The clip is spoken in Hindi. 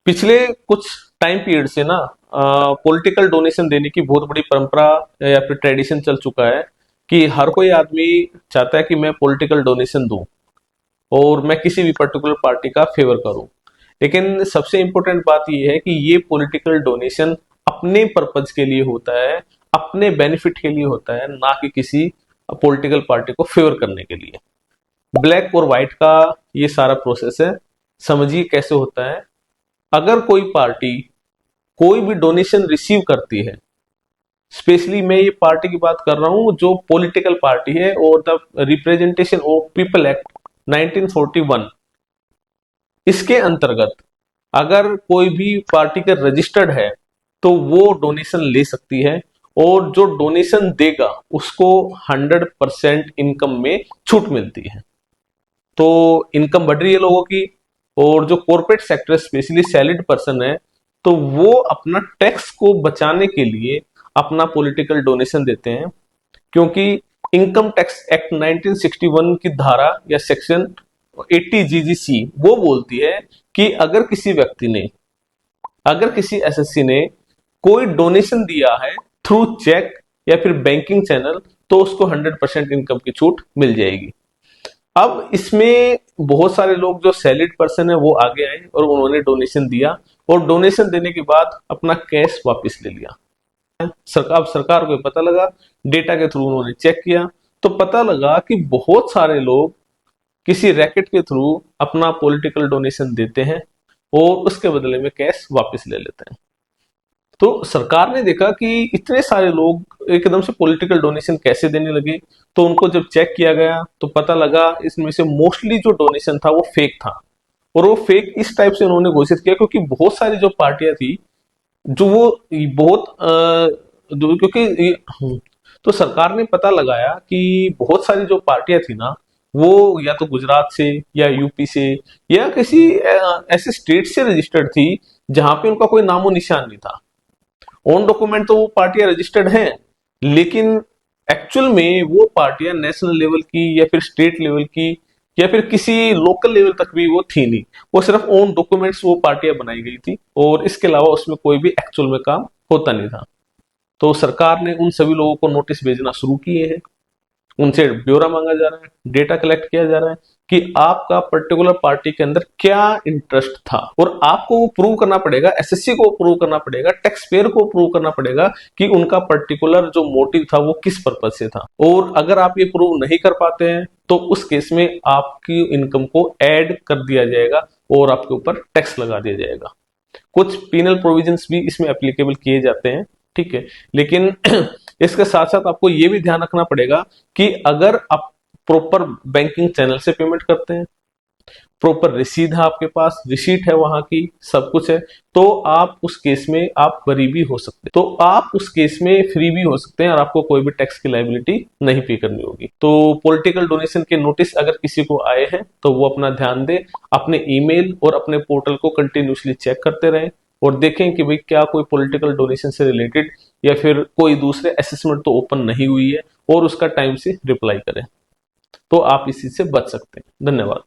पिछले कुछ टाइम पीरियड से ना पॉलिटिकल डोनेशन देने की बहुत बड़ी परंपरा या फिर ट्रेडिशन चल चुका है कि हर कोई आदमी चाहता है कि मैं पॉलिटिकल डोनेशन दूं और मैं किसी भी पर्टिकुलर पार्टी का फेवर करूं। लेकिन सबसे इंपॉर्टेंट बात यह है कि ये पॉलिटिकल डोनेशन अपने पर्पज के लिए होता है, अपने बेनिफिट के लिए होता है, ना कि किसी पॉलिटिकल पार्टी को फेवर करने के लिए। ब्लैक और व्हाइट का ये सारा प्रोसेस है। समझिए कैसे होता है। अगर कोई पार्टी कोई भी डोनेशन रिसीव करती है, स्पेशली मैं ये पार्टी की बात कर रहा हूं जो पॉलिटिकल पार्टी है, और the representation of people act 1941, इसके अंतर्गत अगर कोई भी पार्टी का रजिस्टर्ड है तो वो डोनेशन ले सकती है, और जो डोनेशन देगा उसको 100% इनकम में छूट मिलती है। तो इनकम बढ़ रही है लोगों की। और जो corporate sector specially salaried person है, तो वो अपना टैक्स को बचाने के लिए अपना पॉलिटिकल डोनेशन देते हैं, क्योंकि इनकम टैक्स एक्ट 1961 की धारा या सेक्शन 80 जीजीसी वो बोलती है कि अगर किसी एसएससी ने कोई डोनेशन दिया है थ्रू चेक या फिर बैंकिंग चैनल, तो उसको 100% इनकम की छूट मिल जाएगी। अब इसमें बहुत सारे लोग जो सैलरीड पर्सन है वो आगे आए और उन्होंने डोनेशन दिया, और डोनेशन देने के बाद अपना कैश वापस ले लिया। सरकार को पता लगा, डेटा के थ्रू उन्होंने चेक किया, तो पता लगा कि बहुत सारे लोग किसी रैकेट के थ्रू अपना पॉलिटिकल डोनेशन देते हैं और उसके बदले में कैश वापस ले लेते हैं। तो सरकार ने देखा कि इतने सारे लोग एकदम से पॉलिटिकल डोनेशन कैसे देने लगे, तो उनको जब चेक किया गया तो पता लगा इसमें से मोस्टली जो डोनेशन था वो फेक था। और वो फेक इस टाइप से उन्होंने घोषित किया क्योंकि बहुत सारी जो पार्टियां थी जो वो बहुत तो सरकार ने पता लगाया कि बहुत सारी जो पार्टियां थी ना, वो या तो गुजरात से या यूपी से या किसी ऐसे स्टेट से रजिस्टर्ड थी जहां पे उनका कोई नामो निशान नहीं था। ऑन डॉक्यूमेंट तो वो पार्टियां रजिस्टर्ड हैं, लेकिन एक्चुअल में वो पार्टियां नेशनल लेवल की या फिर स्टेट लेवल की या फिर किसी लोकल लेवल तक भी वो थी नहीं। वो सिर्फ ऑन डॉक्यूमेंट्स वो पार्टियां बनाई गई थी, और इसके अलावा उसमें कोई भी एक्चुअल में काम होता नहीं था। तो सरकार ने उन सभी लोगों को नोटिस भेजना शुरू किए हैं, उनसे ब्यौरा मांगा जा रहा है, डेटा कलेक्ट किया जा रहा है कि आपका पर्टिकुलर पार्टी के अंदर क्या इंटरेस्ट था, और आपको वो प्रूव करना पड़ेगा, एसएससी को प्रूव करना पड़ेगा, टैक्स पेयर को प्रूव करना पड़ेगा कि उनका पर्टिकुलर जो मोटिव था वो किस पर्पज से था। और अगर आप ये प्रूव नहीं कर पाते हैं तो उस केस में आपकी इनकम को ऐड कर दिया जाएगा और आपके ऊपर टैक्स लगा दिया जाएगा। कुछ पीनल प्रोविजंस भी इसमें एप्लीकेबल किए जाते हैं, ठीक है। लेकिन इसके साथ साथ आपको यह भी ध्यान रखना पड़ेगा कि अगर आप प्रॉपर बैंकिंग चैनल से पेमेंट करते हैं, प्रॉपर रसीद है आपके पास, रिसीट है वहां की, सब कुछ है, तो आप उस केस में आप बरी भी हो सकते हैं, तो आप उस केस में फ्री भी हो सकते हैं और आपको कोई भी टैक्स की लायबिलिटी नहीं पे करनी होगी। तो पॉलिटिकल डोनेशन के नोटिस अगर किसी को आए हैं तो वो अपना ध्यान दे, अपने ईमेल और अपने पोर्टल को कंटिन्यूसली चेक करते रहें और देखें कि भाई क्या कोई पॉलिटिकल डोनेशन से रिलेटेड या फिर कोई दूसरे असेसमेंट तो ओपन नहीं हुई है, और उसका टाइम से रिप्लाई करें, तो आप इसी से बच सकते हैं। धन्यवाद।